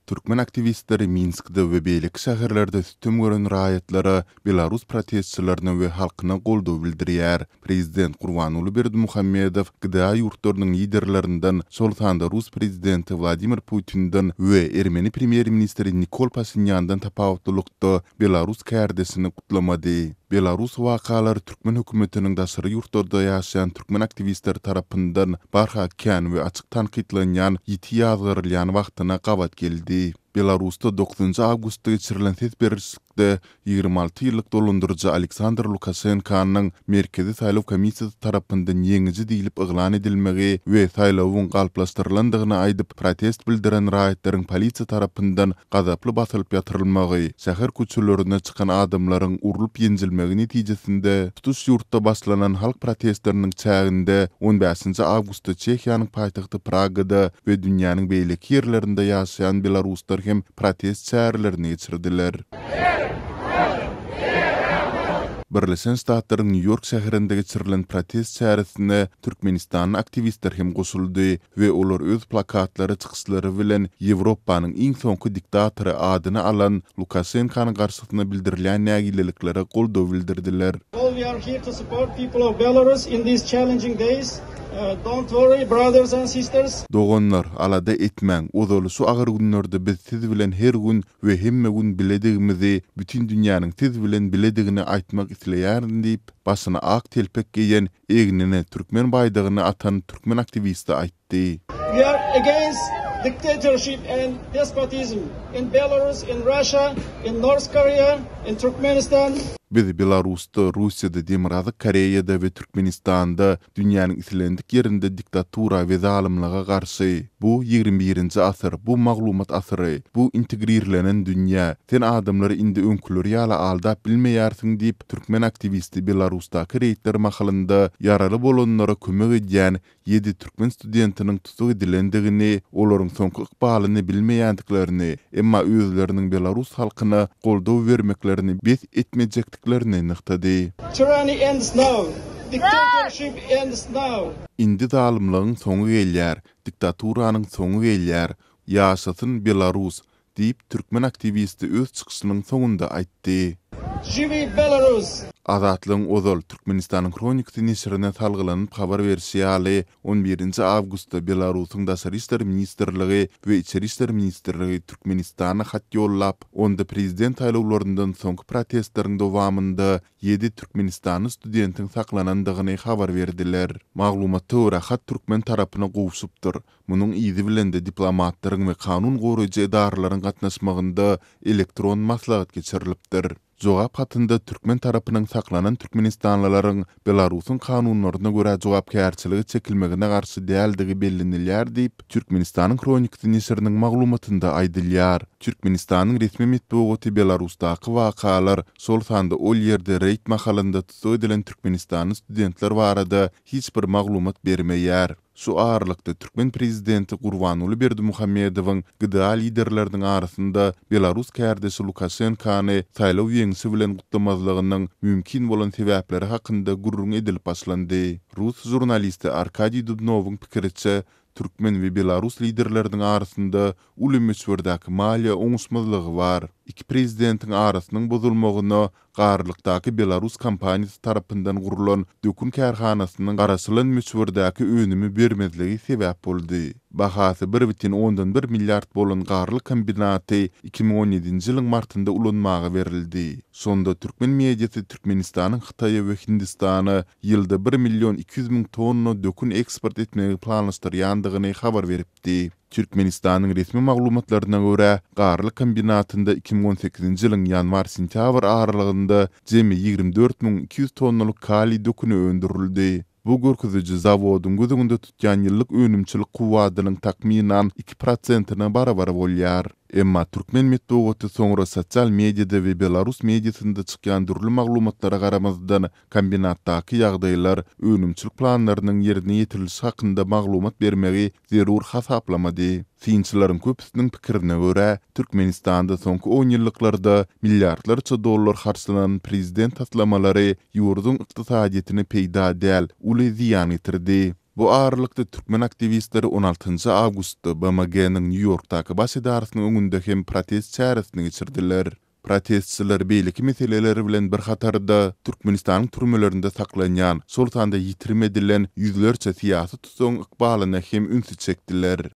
Türkmen aktivistleri Minsk'de we beýleki şäherlerde tüm gören raýatlara Belarus protestçilerine we halkyna goldaw bildirýär. Prezident Gurbanuly Berdimuhammedow gyda ýurtlarynyň liderlerinden şol sanda Rus prezidenti Vladimir Putin'den we Ermeni premier ministri Nikol Pashinyan'dan tapawutlykda Belarus kärdesini kutlamady. Belarus wakalary Türkmen hökümetiniň daşary ýurtlarda ýaşaýan türkmen aktivistler tarapyndan barha kän we açyk tanqidlenýän ýiti ýazgyrylýan wagtyna gabat geldi. Belarusda 9 awgustda geçirilen tetberişlikde 26 ýyllyk dolandyrjy Aleksandr Lukashenkanyň merkezi saýlaw komissiýasy tarapyndan ýeňiji diýilip yglan edilmegi we saýlawyň galplaşdyrylandygyny aýdyp protest bildiren raýatlaryň polisiýa tarapyndan gazaply basylyp ýatyrylmagy, şäher köçelerine çykan adamlaryň urulyp ýenjilmegi netijesinde tutuş ýurtda başlanan halk protestleriniň çäginde 15 awgustda Çehiýanyň paýtagty Pragada we dünýäniň beýleki ýerlerinde ýaşaýan belaruslar hem protest çäherlerini geçirdiler. Birleşen Ştatlaryň New York şäherinde geçirilen protest çäheresine Türkmenistanyň aktivistler hem goşuldy we olar öz plakatlary çykyşlary bilen Ýewropanyň iň soňky diktatory adyny alan Lukashenkanyň garşysyna bildirilýän nägileliklere goldaw bildirdiler. We are here to support people of Belarus in these challenging days. Don't worry, brothers and sisters. Dogonlar, alada etmäň, ozaly şu agyr günlerde biz siz bilen her gün we hemme gün biledigimizi, bütün dünýäniň siz bilen biledigini aýtmak isleýärin diýip, başyna ak telpek giyen egnine Türkmen baýdygyny atan Türkmen aktivisti aýtdy. We are against dictatorship and despotism in Belarus, in Russia, in North Korea, in Turkmenistan. Biz Belarusda, Russiýada, Demirhazy Koreýada we Türkmenistanda dünýäniň islendik ýerinde diktatura we zalimlyga garşy, bu 21-nji asyr, bu maglumat asyry, bu integrirlenen dünýä. Sen adamlary indi öňküleri ýaly aldap bilmeýärsiň diýip türkmen aktivisti Belarusdaky reýtler mahalynda ýaraly bolanlara kömek edýän 7 türkmen studentiniň tutuk edilendigini, olaryň soňky ykbalyny bilmeýändiklerini, emma özleriniň Belarus halkyna goldaw bermeklerini bez etmejekdiklerini nyktady. Tyranny ends now. Dictatorship ends now. Indi zalimlygyň soňu gelýär, diktaturanyň soňu gelýär. Ýaşasyn Belarus diýip türkmen aktivisti öz çykyşynyň soňunda aýtdy. Живи Belarus! Azatlyň ozal Türkmenistanyň kronikasy nesrine salgylanyp habar berýär. 11 awgustda Belarusyň daşary işler ministrligi we içeri işler ministrligi Türkmenistana hat ýollap, onda prezident saýlawlaryndan soňky protestleriň dowamında 7 Türkmenistanyň studentiň saklanandygyny habar berdiler. Maglumatda görä hat türkmen tarapyna gowşupdyr. Munyň izi bilen de diplomatlaryň we kanun goraýjy edaralaryň gatnaşmagynda elektron maslahat geçirilipdir. Jogap hatynda türkmen tarapynyň saklanan Türkmenistanlylaryň Belarusyň kanunlaryna görä jogapkärçiligi çekilmegine garşy däldigi bellenilýär diýip Türkmenistanyň kronikasy nesriniň maglumatynda aýdylýar. Türkmenistanyň resmi medeniýeti Belarusdaky wakalar şol sanda ol ýerde reýt mahalynda tutuk edilen Türkmenistanyň studentler barada hiç bir maglumat bermeýär. Şu ağırlıkta Türkmen prezidenti Gurbanuly Berdimuhammedowyň gyda liderleriniň arasynda Belarus kärdesi Lukashenkany saýlaw ýeňisi bilen gutlamazlygynyň mümkin bolan sebäpleri hakynda gurrun edilip başlandy. Rus jurnalisti Arkadiy Dubnowyň pikiriçe, Türkmen we Belarus liderleriniň arasynda uly meşhurdaky maliýe oňuşmazlygy bar. İki prezidentiň arasynyň bozulmagyna garlykdaky Belarus kompaniýasy tarapyndan gurulan dökün kärhanasynyň garaşylan meşhurdaky önümi bermezligi sebäp boldy. Bahasy 1,1 milliard bolan garlyk kombinaty 2017-nji ýylyň martynda ulanmagy berildi. Sonda türkmen mediýasy Türkmenistanyň Hytaýa we Hindistana ýylda 1.200.000 tonna dökün eksport etmegi planlaşdyrýandygyny habar beripdi. Türkmenistanyň resmi maglumatlaryna görä, garlyk kombinatynda 2018-nji ýylyň ýanwar-sentýabr aralygynda jemi 24.200 tonnalyk kali döküni öndürildi. Bu görkeziji zawodyň gözüňde tutýan ýyllyk önümçilik kuwadynyň takminan 2%-na barabar bolýar. Emma türkmen medeniýeti soňra sosial mediada we Belarus mediasynda çykýan durly maglumatlara garamazdan kombinatdaky ýagdaýlar önümçilik planlarynyň ýerine ýetirilişi hakynda maglumat bermegi zerur hasaplamady. Synçylaryň köpüsiniň pikirine görä, Türkmenistanda soňky 10 ýyllyklarda milliardlarça dollar harçlanan prezident taslamalary ýurduň ykdysadyetini peýda däl, uly ziýan getirdi. Bu ağırlıkta Türkmen aktivistleri 16 Awgustda BMG'nin New York'taki baş idarasynyň öňünde hem protest çäresini geçirdiler. Protestçiler beýleki meseleleri bilen bir hatarda Türkmenistanyň türmelerinde saklanýan, sultanda ýitirme edilen yüzlerçe siyasi tutuň ykbalyna hem ünsü çekdiler.